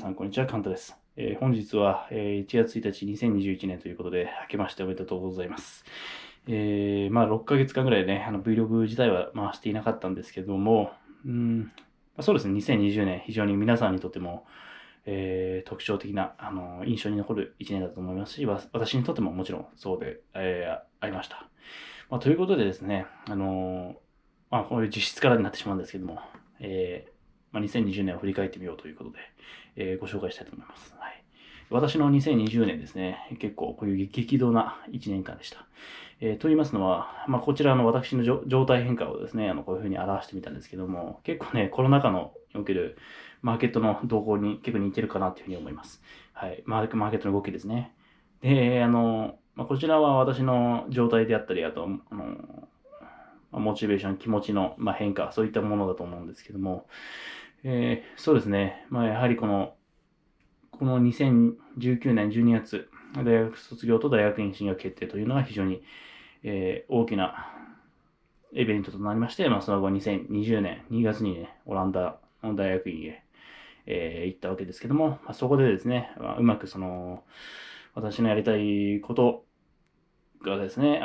さん、こんにちは。カンタです。本日は、1月1日、2021年ということで、明けましておめでとうございます。6ヶ月間ぐらいね、Vlog 自体は回していなかったんですけども、そうですね、2020年、非常に皆さんにとっても、特徴的な、印象に残る1年だと思いますし、私にとってももちろんそうで、ありました。ということでですね、こういう実質からになってしまうんですけども、2020年を振り返ってみようということで、ご紹介したいと思います。はい、私の2020年ですね、結構こういう激動な1年間でした。と言いますのは、こちらの私の状態変化をですね、こういうふうに表してみたんですけども、結構ね、コロナ禍のおけるマーケットの動向に結構似てるかなというふうに思います。はい。マーケットの動きですね。で、こちらは私の状態であったり、あと、モチベーション、気持ちの、変化、そういったものだと思うんですけども、そうですね。やはりこの2019年12月、大学卒業と大学院進学決定というのが非常に、大きなイベントとなりまして、その後2020年2月にね、オランダの大学院へ、行ったわけですけども、そこでですね、うまく私のやりたいことがですね、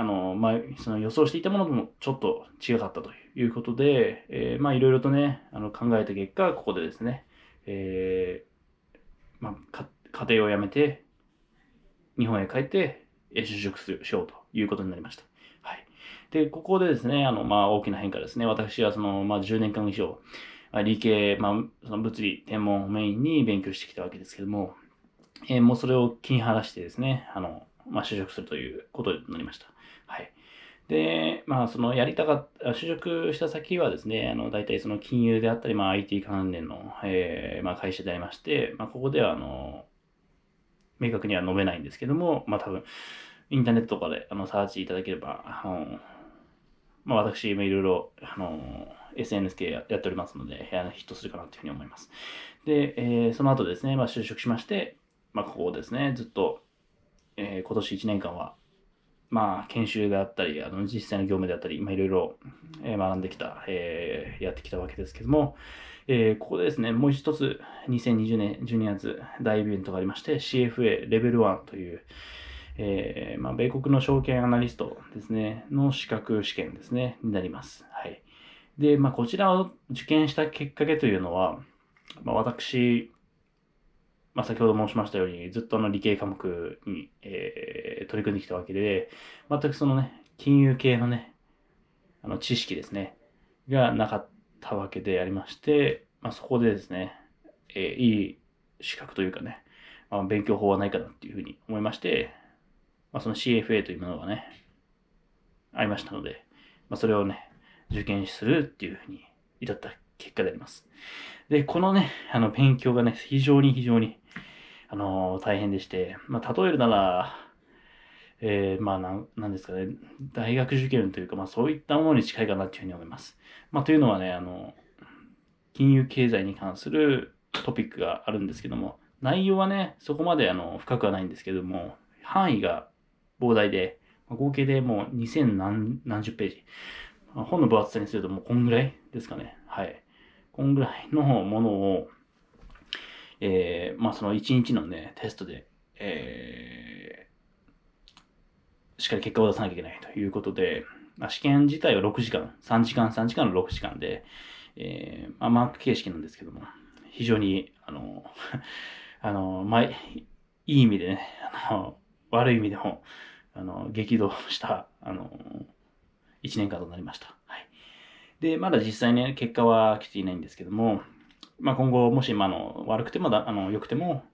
その予想していたものともちょっと違かったということで、いろいろとね、考えた結果、ここでですね、家庭を辞めて、日本へ帰って、就職しようということになりました。はい。で、ここでですね、大きな変化ですね。私は10年間以上、理系、その物理、天文をメインに勉強してきたわけですけども、もうそれを気に晴らしてですね、就職するということになりました。はい。で、そのやりたかった、就職した先はですね、大体その金融であったり、IT 関連の、会社でありまして、ここでは、明確には述べないんですけども、多分、インターネットとかで、サーチいただければ、私もいろいろ、SNS 系やっておりますので、ヒットするかなというふうに思います。で、その後ですね、就職しまして、ここですね、ずっと、今年1年間は、研修であったり、実際の業務であったり、いろいろ学んできた、やってきたわけですけども、ここでですね、もう一つ、2020年12月、大イベントがありまして、CFA レベル1という、米国の証券アナリストですね、の資格試験ですね、になります。はい。で、こちらを受験したきっかけというのは、私、先ほど申しましたように、ずっと理系科目に、取り組んできたわけで、全くそのね、金融系のね、知識ですね、がなかったわけでありまして、そこでですね、いい資格というかね、勉強法はないかなっていうふうに思いまして、その CFA というものがね、ありましたので、それをね、受験するっていうふうに至った結果であります。で、このね、勉強がね、非常に、大変でして、例えるなら、なんですかね、大学受験というか、そういったものに近いかなというふうに思います。というのはね、金融経済に関するトピックがあるんですけども、内容はね、そこまで深くはないんですけども、範囲が膨大で、合計でもう2000何十ページ。本の分厚さにするともうこんぐらいですかね。はい。こんぐらいのものを、その1日のね、テストで、しっかり結果を出さなきゃいけないということで、試験自体は6時間、3時間、3時間の6時間で、マーク形式なんですけども、非常に、いい意味でね、悪い意味でも、激怒した、1年間となりました。はい。で、まだ実際ね、結果は来ていないんですけども、今後、もし、悪くても良くても、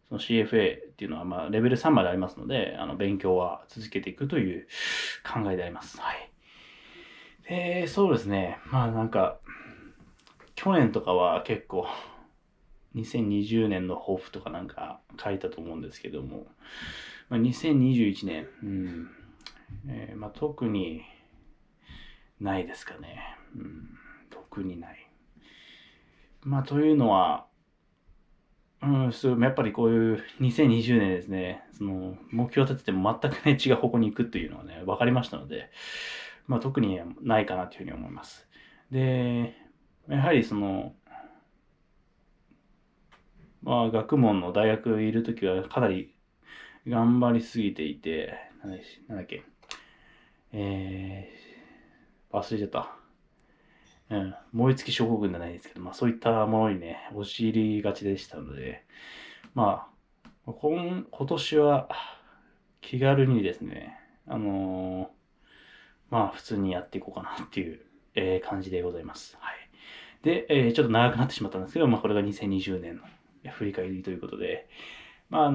その CFA っていうのは、レベル3までありますので、勉強は続けていくという考えであります。はい。そうですね。去年とかは結構、2020年の抱負とか書いたと思うんですけども、2021年、特にないですかね。特にない。というのは、やっぱりこういう2020年ですね、その目標を立てても全くね、違う方向に行くっていうのはね、分かりましたので、特にないかなというふうに思います。で、やはりまあ、学問の大学いるときはかなり頑張りすぎていて、なんだっけ、忘れちゃった。うん、燃え尽き症候群じゃないですけど、まあそういったものにね、押し入りがちでしたので、まあ、今年は気軽にですね、まあ普通にやっていこうかなっていう、感じでございます。はい。で、ちょっと長くなってしまったんですけど、まあこれが2020年の振り返りということで、まあ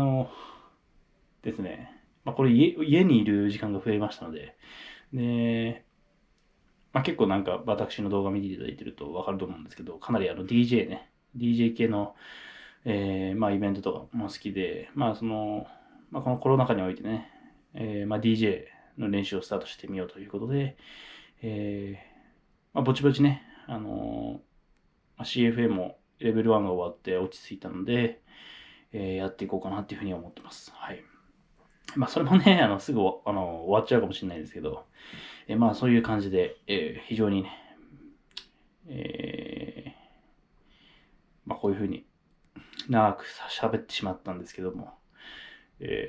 ですね、まあこれ家にいる時間が増えましたので、で、まあ結構なんか私の動画見ていただいてるとわかると思うんですけど、かなりDJ ね、DJ 系の、まあイベントとかも好きで、まあまあこのコロナ禍においてね、まあ DJ の練習をスタートしてみようということで、まあぼちぼちね、CFA もレベル1が終わって落ち着いたので、やっていこうかなっていうふうに思ってます。はい。まあ、それもね、すぐ終わっちゃうかもしれないですけど、まあ、そういう感じで、非常にね、まあ、こういうふうに長く喋ってしまったんですけども、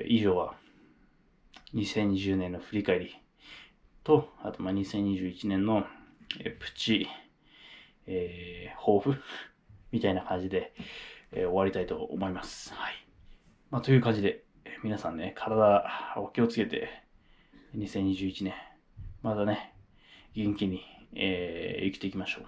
以上は2020年の振り返りと、あとまあ2021年の、プチ、抱負みたいな感じで、終わりたいと思います。はい。まあ、という感じで、皆さんね、体を気をつけて、2021年、まだね、元気に、生きていきましょう。